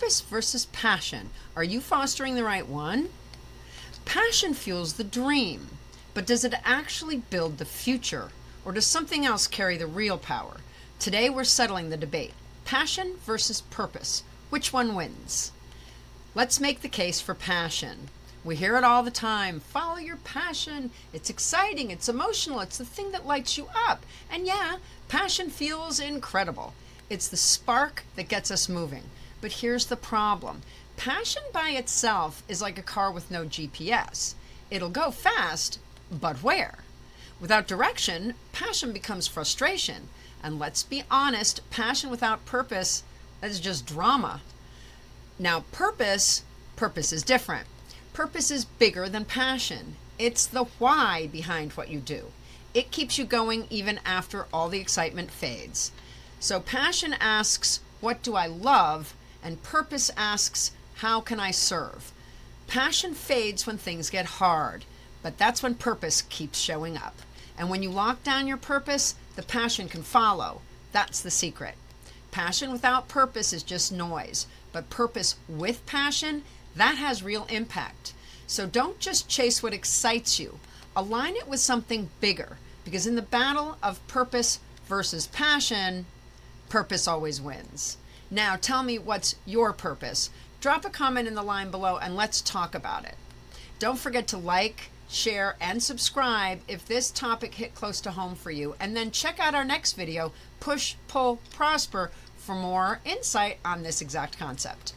Purpose versus passion. Are you fostering the right one? Passion fuels the dream, but does it actually build the future? Or does something else carry the real power? Today we're settling the debate. Passion versus purpose. Which one wins? Let's make the case for passion. We hear it all the time. Follow your passion. It's exciting. It's emotional. It's the thing that lights you up. And yeah, passion feels incredible. It's the spark that gets us moving. But here's the problem. Passion by itself is like a car with no GPS. It'll go fast, but where? Without direction, passion becomes frustration. And let's be honest, passion without purpose is just drama. Now, purpose is different. Purpose is bigger than passion. It's the why behind what you do. It keeps you going even after all the excitement fades. So passion asks, what do I love? And purpose asks, how can I serve? Passion fades when things get hard, but that's when purpose keeps showing up. And when you lock down your purpose, the passion can follow. That's the secret. Passion without purpose is just noise, but purpose with passion, that has real impact. So don't just chase what excites you. Align it with something bigger, because in the battle of purpose versus passion, purpose always wins. Now tell me, what's your purpose? Drop a comment in the line below and let's talk about it. Don't forget to like, share, and subscribe if this topic hit close to home for you. And then check out our next video, Push, Pull, Prosper, for more insight on this exact concept.